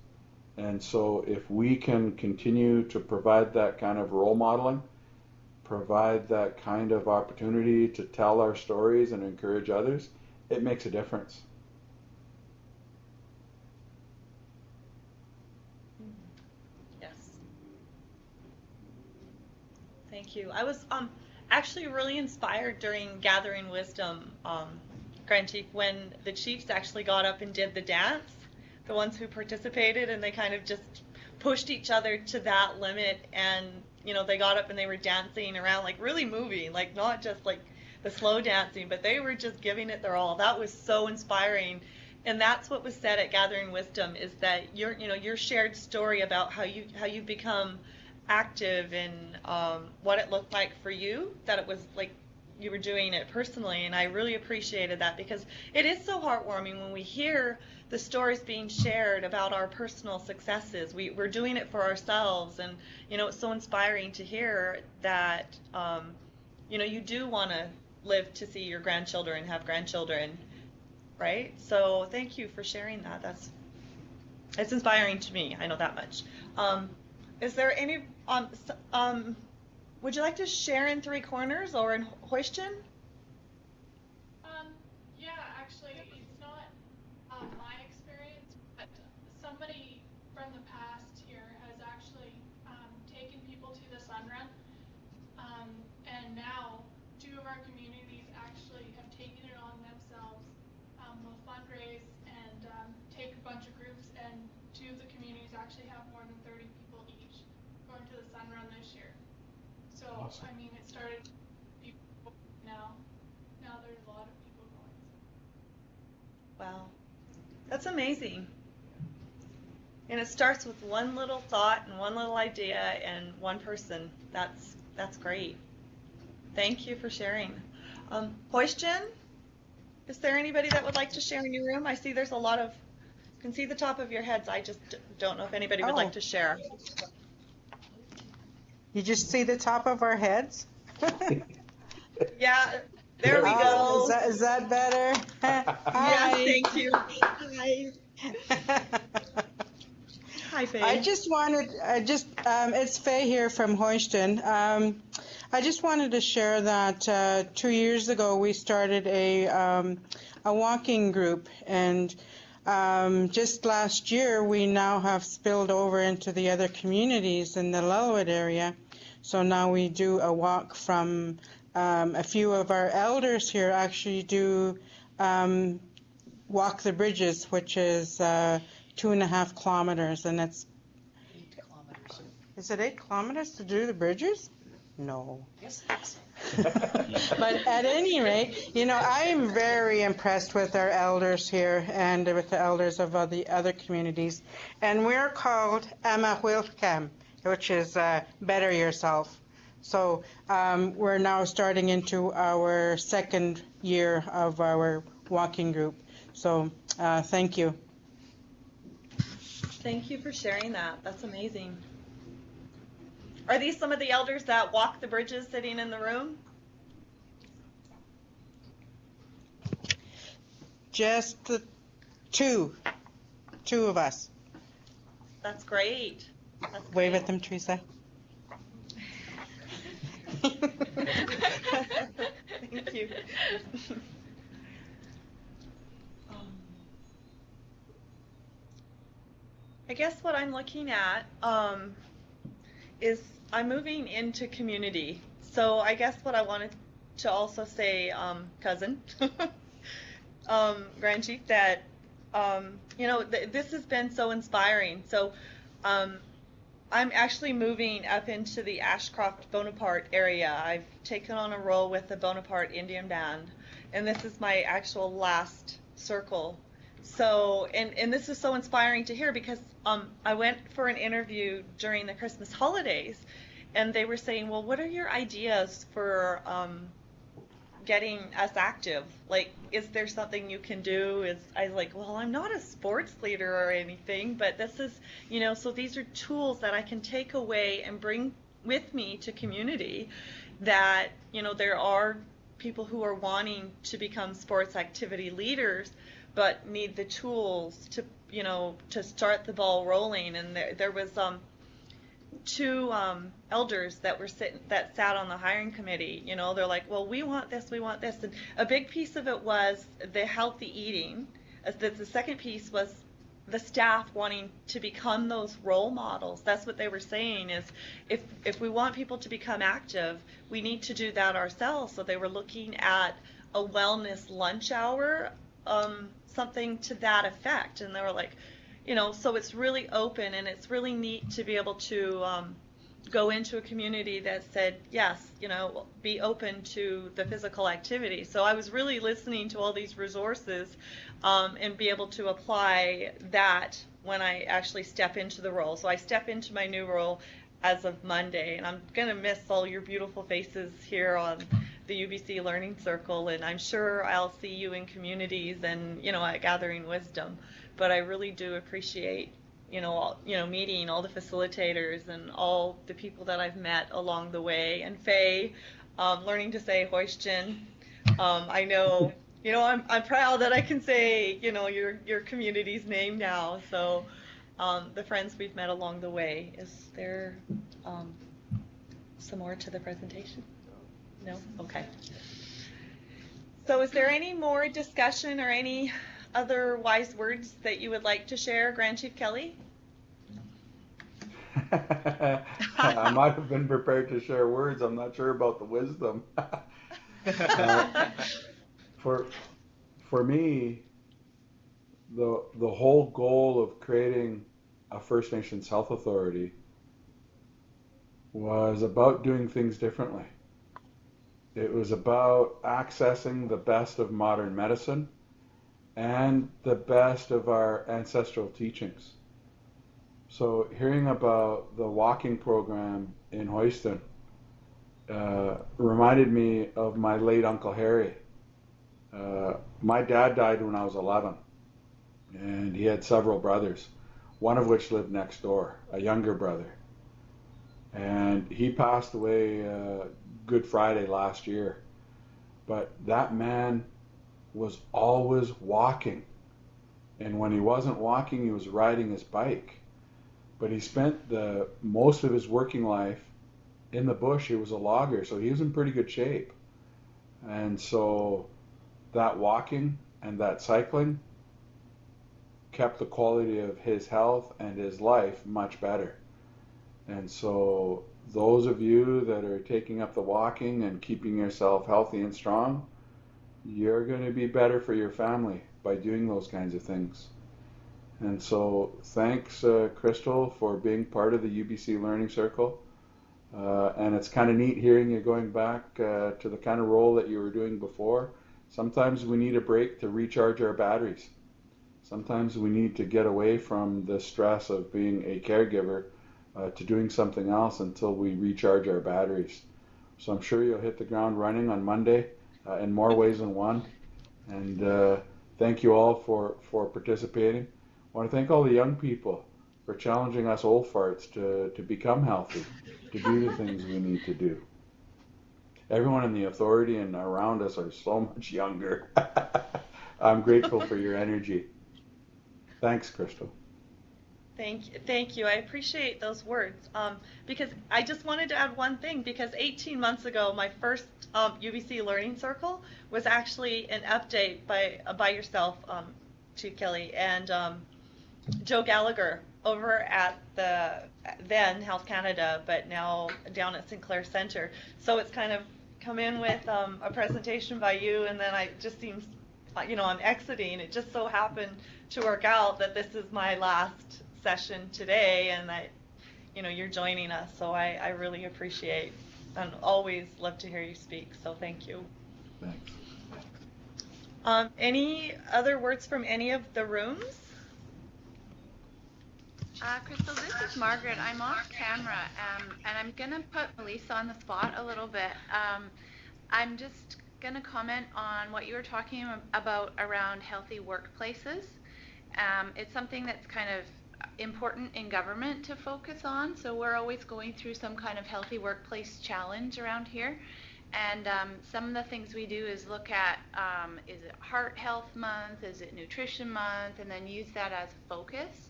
And so if we can continue to provide that kind of role modeling, provide that kind of opportunity to tell our stories and encourage others, it makes a difference. Yes. Thank you. I was actually really inspired during Gathering Wisdom, Grand Chief, when the chiefs actually got up and did the dance, the ones who participated, and they kind of just pushed each other to that limit, and they got up and they were dancing around, like really moving, like not just like the slow dancing, but they were just giving it their all. That was so inspiring. And that's what was said at Gathering Wisdom, is that your shared story about how you become active and what it looked like for you, that it was like you were doing it personally, and I really appreciated that, because it is so heartwarming when we hear the stories being shared about our personal successes. We're doing it for ourselves, and it's so inspiring to hear that you do want to live to see your grandchildren have grandchildren, right? So thank you for sharing that. It's inspiring to me. I know that much. Is there any would you like to share in Three Corners or in Houston? Yeah, actually, it's not my experience, but somebody from the past here has actually taken people to the Sun Run, and now 2 of our communities actually have taken it actually have more than 30 people each going to the Sun Run this year. So, Awesome. I mean, it started people now. Now there's a lot of people going. Wow. That's amazing. And it starts with one little thought and one little idea and one person. That's great. Thank you for sharing. Hoistin, is there anybody that would like to share in your room? I see there's a lot of, can see the top of your heads. I just don't know if anybody would like to share. You just see the top of our heads? Yeah, there we Oh, go. is that better? Yes, Hi. thank you. Hi. Hi, Faye. It's Faye here from Hoiston. I just wanted to share that 2 years ago we started a walking group, and just last year we now have spilled over into the other communities in the Lillooet area. So now we do a walk from a few of our elders here actually do walk the bridges, which is 2.5 kilometers, and it's 8 kilometers. Is it 8 kilometers to do the bridges? No. Yes. But at any rate, I am very impressed with our elders here and with the elders of the other communities. And we're called Amahwilkam, which is better yourself. So we're now starting into our second year of our walking group. So thank you. Thank you for sharing that. That's amazing. Are these some of the elders that walk the bridges sitting in the room? Just the two of us. That's great. That's Wave great. at them, Teresa. Thank you. I guess what I'm looking at is I'm moving into community. So I guess what I wanted to also say, cousin, Grand Chief, that this has been so inspiring. So I'm actually moving up into the Ashcroft Bonaparte area. I've taken on a role with the Bonaparte Indian Band, and this is my actual last circle. So, and this is so inspiring to hear because I went for an interview during the Christmas holidays, and they were saying, well, what are your ideas for getting us active? Like, is there something you can do? I was like, well, I'm not a sports leader or anything, but this is, so these are tools that I can take away and bring with me to community that, there are people who are wanting to become sports activity leaders, but need the tools to, to start the ball rolling. And there was two elders that sat on the hiring committee. They're like, well, we want this, and a big piece of it was the healthy eating. The second piece was the staff wanting to become those role models. That's what they were saying is if we want people to become active, we need to do that ourselves. So they were looking at a wellness lunch hour, something to that effect. And they were like, so it's really open, and it's really neat to be able to go into a community that said, yes, be open to the physical activity. So I was really listening to all these resources and be able to apply that when I actually step into the role. So I step into my new role as of Monday, and I'm going to miss all your beautiful faces here on the UBC Learning Circle, and I'm sure I'll see you in communities and, at Gathering Wisdom. But I really do appreciate, meeting all the facilitators and all the people that I've met along the way. And Faye, learning to say Hoistin. I know, I'm proud that I can say, your community's name now. So the friends we've met along the way. Is there some more to the presentation? No? Okay. So is there any more discussion or any other wise words that you would like to share, Grand Chief Kelly? I might have been prepared to share words. I'm not sure about the wisdom. For me, the whole goal of creating a First Nations health authority was about doing things differently. It was about accessing the best of modern medicine and the best of our ancestral teachings. So hearing about the walking program in Houston reminded me of my late Uncle Harry. My dad died when I was 11, and he had several brothers, one of which lived next door, a younger brother. And he passed away Good Friday last year. But that man was always walking. And when he wasn't walking, he was riding his bike. But he spent the most of his working life in the bush. He was a logger, so he was in pretty good shape. And so that walking and that cycling kept the quality of his health and his life much better. And so those of you that are taking up the walking and keeping yourself healthy and strong, you're going to be better for your family by doing those kinds of things. And so thanks, Crystal, for being part of the UBC Learning Circle. And it's kind of neat hearing you going back to the kind of role that you were doing before. Sometimes we need a break to recharge our batteries. Sometimes we need to get away from the stress of being a caregiver to doing something else until we recharge our batteries. So I'm sure you'll hit the ground running on Monday in more ways than one. And thank you all for participating. I want to thank all the young people for challenging us old farts to become healthy, to do the things we need to do. Everyone in the authority and around us are so much younger. I'm grateful for your energy. Thanks, Crystal. Thank you. I appreciate those words. Because I just wanted to add one thing, because 18 months ago, my first UBC Learning Circle was actually an update by yourself, to Kelly, and Joe Gallagher over at the then Health Canada, but now down at Sinclair Center. So it's kind of come in with a presentation by you, and then it just seems, I'm exiting. It just so happened to work out that this is my last session today, and you're joining us. So I really appreciate and always love to hear you speak. So thank you. Thanks. Any other words from any of the rooms? Crystal, this is Margaret. I'm off camera, and I'm going to put Melissa on the spot a little bit. I'm just going to comment on what you were talking about around healthy workplaces. It's something that's kind of important in government to focus on, so we're always going through some kind of healthy workplace challenge around here. And some of the things we do is look at, is it Heart Health Month, is it Nutrition Month, and then use that as a focus.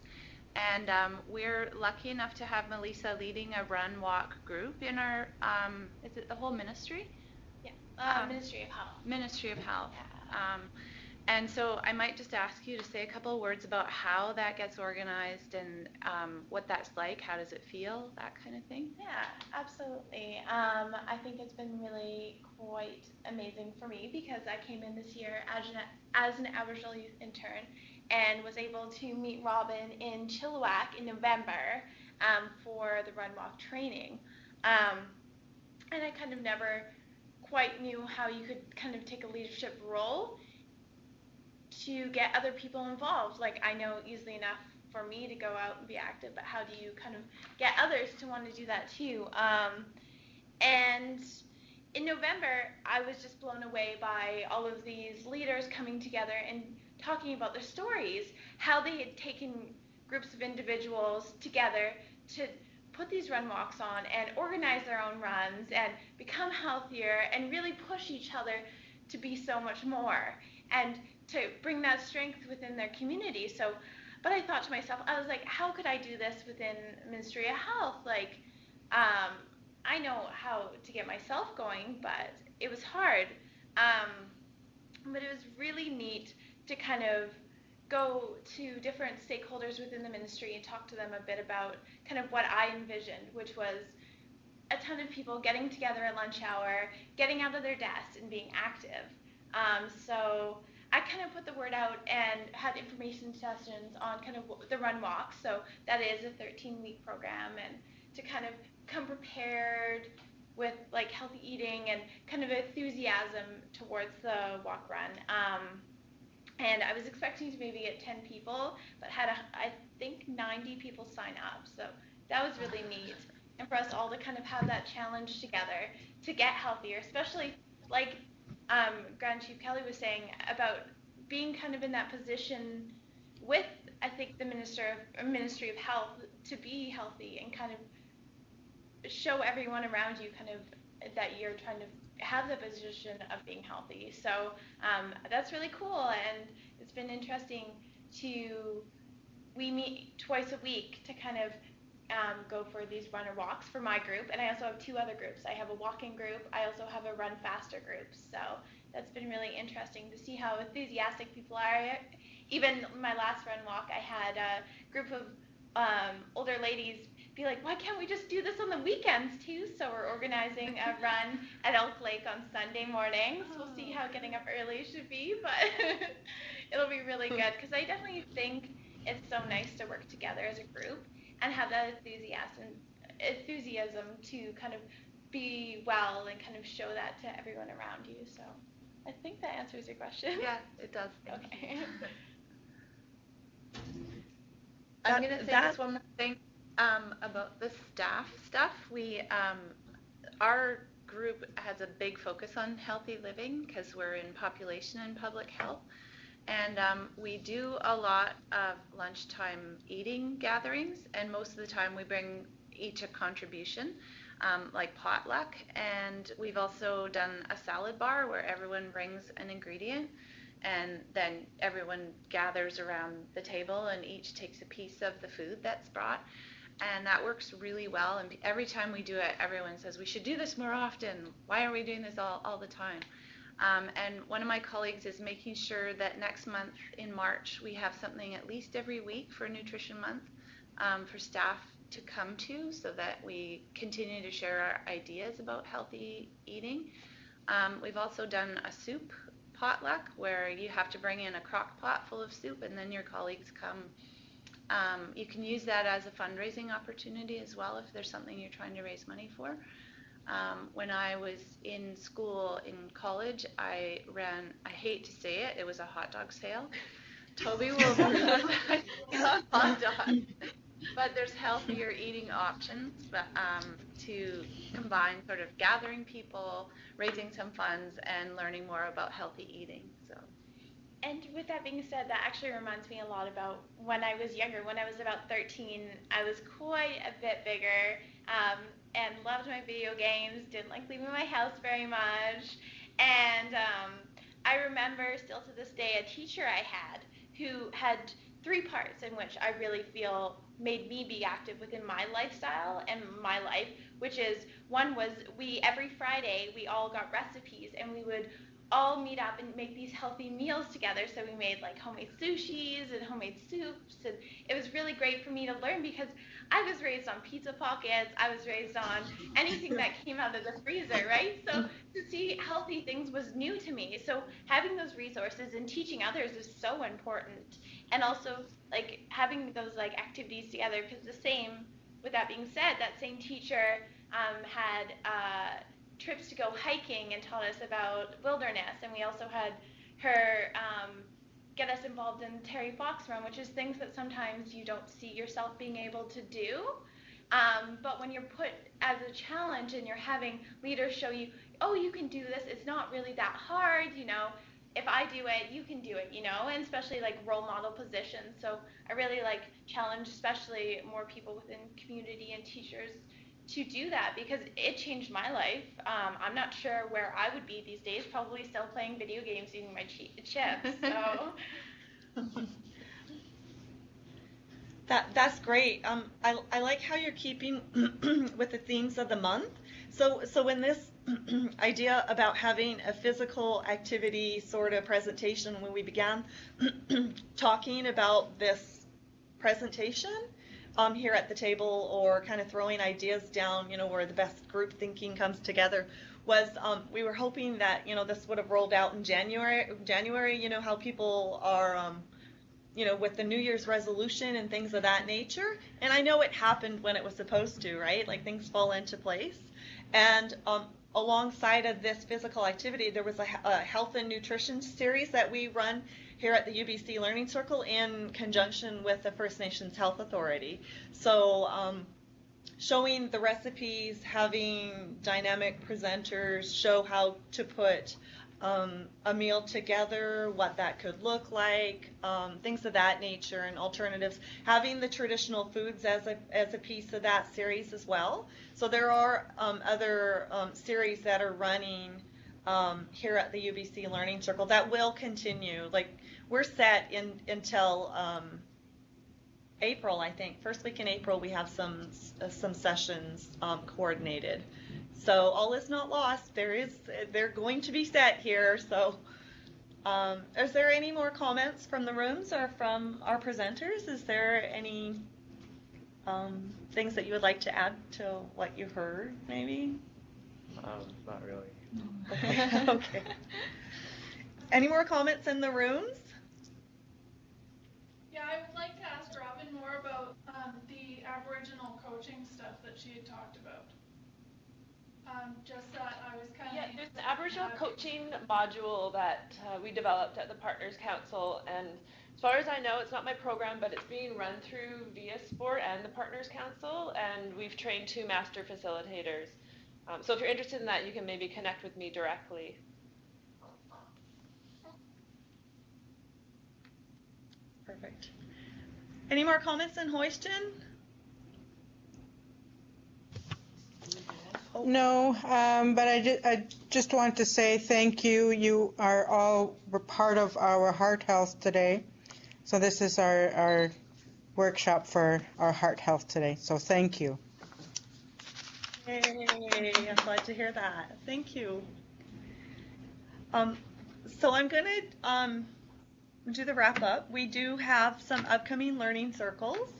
And we're lucky enough to have Melissa leading a run walk group in our, is it the whole ministry? Yeah, Ministry of Health. Ministry of Health. Yeah. And so I might just ask you to say a couple of words about how that gets organized and what that's like, how does it feel, that kind of thing. Yeah, absolutely. I think it's been really quite amazing for me because I came in this year as an Aboriginal Youth Intern and was able to meet Robynne in Chilliwack in November for the Run Walk training. And I kind of never quite knew how you could kind of take a leadership role to get other people involved. Like, I know easily enough for me to go out and be active, but how do you kind of get others to want to do that too? And in November, I was just blown away by all of these leaders coming together and talking about their stories, how they had taken groups of individuals together to put these run walks on and organize their own runs and become healthier and really push each other to be so much more and to bring that strength within their community. So, but I thought to myself, I was like, how could I do this within Ministry of Health? Like, I know how to get myself going, but it was hard. But it was really neat to kind of go to different stakeholders within the ministry and talk to them a bit about kind of what I envisioned, which was a ton of people getting together at lunch hour, getting out of their desks and being active. So I kind of put the word out and had information sessions on kind of the run walk. So that is a 13-week program, and to kind of come prepared with like healthy eating and kind of enthusiasm towards the walk run. And I was expecting to maybe get 10 people, but had I think 90 people sign up. So that was really neat. And for us all to kind of have that challenge together to get healthier, especially like Grand Chief Kelly was saying about being kind of in that position with, I think, the Ministry of Health to be healthy and kind of show everyone around you kind of that you're trying to have the position of being healthy. So that's really cool, and it's been interesting we meet twice a week to kind of go for these runner walks for my group, and I also have 2 other groups. I have a walking group. I also have a run faster group. So that's been really interesting to see how enthusiastic people are. Even my last run walk, I had a group of older ladies be like, why can't we just do this on the weekends too? So we're organizing a run at Elk Lake on Sunday mornings. We'll see how getting up early should be, but it'll be really good because I definitely think it's so nice to work together as a group and have that enthusiasm to kind of be well and kind of show that to everyone around you. So I think that answers your question. Yeah, it does. Okay. I'm going to say just one more thing about the staff stuff. Our group has a big focus on healthy living because we're in population and public health. And we do a lot of lunchtime eating gatherings, and most of the time we bring each a contribution, like potluck. And we've also done a salad bar where everyone brings an ingredient, and then everyone gathers around the table and each takes a piece of the food that's brought. And that works really well. And every time we do it, everyone says, we should do this more often. Why are we doing this all the time? And one of my colleagues is making sure that next month in March we have something at least every week for Nutrition Month for staff to come to, so that we continue to share our ideas about healthy eating. We've also done a soup potluck where you have to bring in a crock pot full of soup and then your colleagues come. You can use that as a fundraising opportunity as well if there's something you're trying to raise money for. When I was in school in college, I hate to say it, it was a hot dog sale. Toby will remember that. I love hot dogs. But there's healthier eating options to combine sort of gathering people, raising some funds, and learning more about healthy eating. So. And with that being said, that actually reminds me a lot about when I was younger. When I was about 13, I was quite a bit bigger and loved my video games, didn't like leaving my house very much. And I remember still to this day a teacher I had who had 3 parts in which I really feel made me be active within my lifestyle and my life, which is, one was every Friday we all got recipes and we would all meet up and make these healthy meals together. So we made like homemade sushis and homemade soups, and it was really great for me to learn because I was raised on pizza pockets, I was raised on anything that came out of the freezer, right? So to see healthy things was new to me. So having those resources and teaching others is so important. And also like having those like activities together, because with that being said, that same teacher had trips to go hiking and taught us about wilderness, and we also had her get us involved in Terry Fox Run, which is things that sometimes you don't see yourself being able to do, but when you're put as a challenge and you're having leaders show you, oh, you can do this, it's not really that hard, you know, if I do it, you can do it, you know, and especially like role model positions. So I really like challenge, especially more people within community and teachers, to do that because it changed my life. I'm not sure where I would be these days, probably still playing video games, eating my chips. So. That's great. I like how you're keeping with the themes of the month. So in this idea about having a physical activity sort of presentation, when we began talking about this presentation, here at the table, or kind of throwing ideas down, you know, where the best group thinking comes together, was we were hoping that, this would have rolled out in January, how people are, with the New Year's resolution and things of that nature. And I know it happened when it was supposed to, right? Like things fall into place. And alongside of this physical activity, there was a health and nutrition series that we run here at the UBC Learning Circle in conjunction with the First Nations Health Authority. So showing the recipes, having dynamic presenters show how to put a meal together, what that could look like, things of that nature, and alternatives. Having the traditional foods as a piece of that series as well. So there are other series that are running here at the UBC Learning Circle that will continue. Like we're set until April, I think. First week in April, we have some sessions coordinated. So all is not lost. They're going to be set here. So is there any more comments from the rooms or from our presenters? Is there any things that you would like to add to what you heard, maybe? Not really. Okay. Okay. Any more comments in the rooms? Yeah, I would like to ask Robynne more about the Aboriginal coaching stuff that she had talked about. Just that I was kind of... Yeah, there's an Aboriginal coaching module that we developed at the Partners Council, and as far as I know, it's not my program, but it's being run through VIA Sport and the Partners Council, and we've trained 2 master facilitators. So if you're interested in that, you can maybe connect with me directly. Perfect. Any more comments in Houston? No, but I just want to say thank you. You are all part of our heart health today. So this is our workshop for our heart health today. So thank you. Yay, I'm glad to hear that. Thank you. So I'm going to do the wrap up. We do have some upcoming learning circles.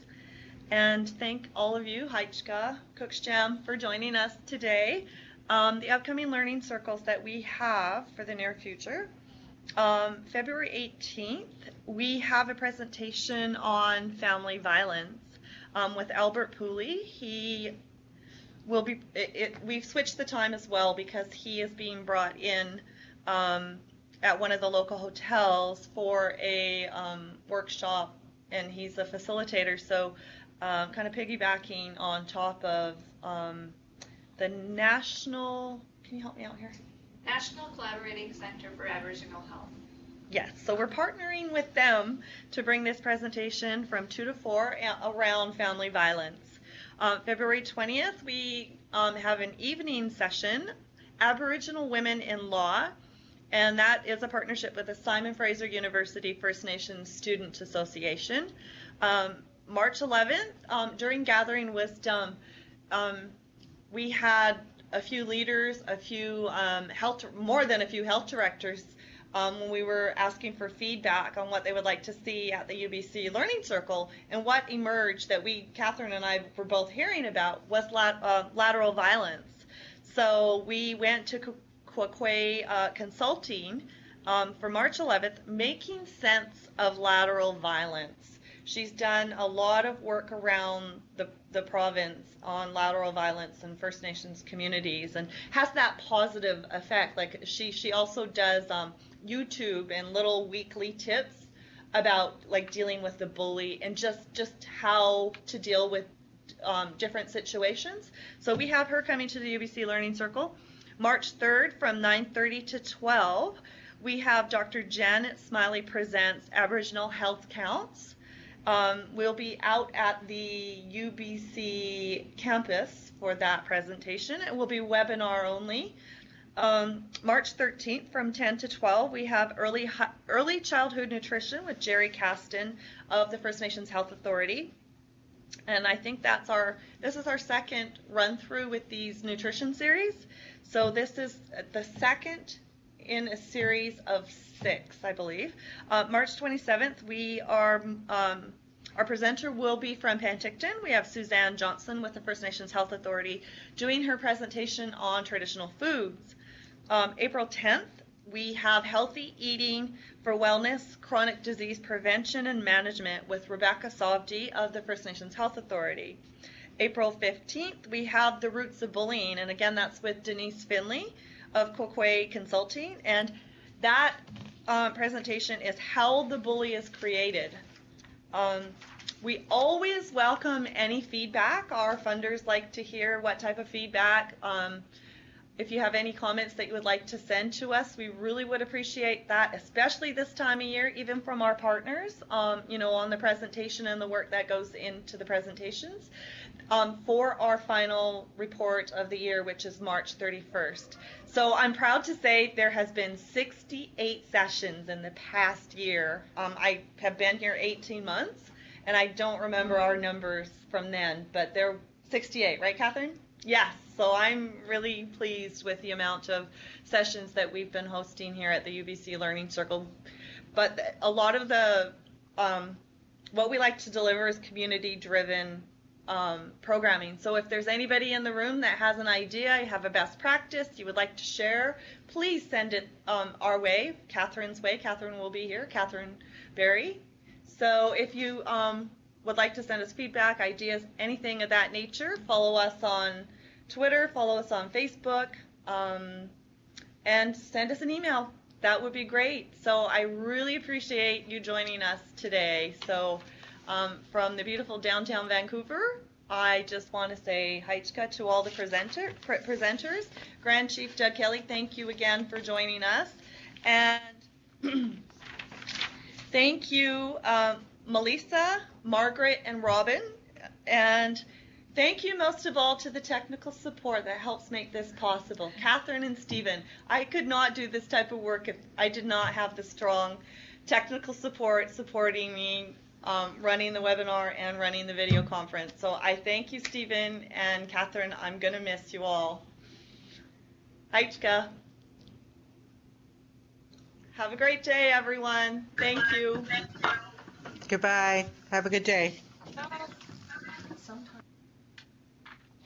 And thank all of you, Heichka, Cooksjam, for joining us today. The upcoming learning circles that we have for the near future. February 18th, we have a presentation on family violence with Albert Pooley. He will be, we've switched the time as well because he is being brought in at one of the local hotels for a workshop, and he's a facilitator. So kind of piggybacking on top of the National, can you help me out here? National Collaborating Center for Aboriginal Health. Yes, so we're partnering with them to bring this presentation from 2 to 4 around family violence. February 20th, we have an evening session, Aboriginal Women in Law, and that is a partnership with the Simon Fraser University First Nations Student Association. March 11th, during Gathering Wisdom, we had a few leaders, a few more than a few health directors when we were asking for feedback on what they would like to see at the UBC Learning Circle. And what emerged that Catherine and I were both hearing about was lateral violence. So we went to Kwakwe Consulting for March 11th, making sense of lateral violence. She's done a lot of work around the province on lateral violence in First Nations communities and has that positive effect. Like she also does YouTube and little weekly tips about like dealing with the bully and just how to deal with different situations. So we have her coming to the UBC Learning Circle. March 3rd from 9:30 to 12, we have Dr. Janet Smiley presents Aboriginal Health Counts. We'll be out at the UBC campus for that presentation. It will be webinar only. March 13th from 10 to 12, we have early childhood nutrition with Jerry Caston of the First Nations Health Authority. And I think this is our second run through with these nutrition series. So this is the second in a series of 6, I believe. March 27th, we are Our presenter will be from Penticton. We have Suzanne Johnson with the First Nations Health Authority doing her presentation on traditional foods. April 10th, we have Healthy Eating for Wellness, Chronic Disease Prevention and Management with Rebecca Sovdi of the First Nations Health Authority. April 15th, we have The Roots of Bullying, and again, that's with Denise Finley of Quoquay Consulting, and that presentation is How the Bully is Created. We always welcome any feedback. Our funders like to hear what type of feedback. If you have any comments that you would like to send to us, we really would appreciate that, especially this time of year, even from our partners, on the presentation and the work that goes into the presentations for our final report of the year, which is March 31st. So I'm proud to say there has been 68 sessions in the past year. I have been here 18 months, and I don't remember our numbers from then, but they're 68, right, Catherine? Yes, so I'm really pleased with the amount of sessions that we've been hosting here at the UBC Learning Circle. But a lot of the, what we like to deliver is community-driven programming. So if there's anybody in the room that has an idea, you have a best practice you would like to share, please send it our way, Catherine's way. Catherine will be here, Catherine Berry. So if you would like to send us feedback, ideas, anything of that nature, follow us on Twitter, follow us on Facebook, and send us an email. That would be great. So I really appreciate you joining us today. So from the beautiful downtown Vancouver, I just want to say haichka to all the presenters. Grand Chief Doug Kelly, thank you again for joining us. And thank you, Melissa, Margaret, and Robyn. And thank you most of all to the technical support that helps make this possible. Catherine and Stephen, I could not do this type of work if I did not have the strong technical support supporting me running the webinar and running the video conference. So I thank you, Stephen and Catherine. I'm going to miss you all. Haichka. Have a great day, everyone. Thank you. Goodbye. Have a good day.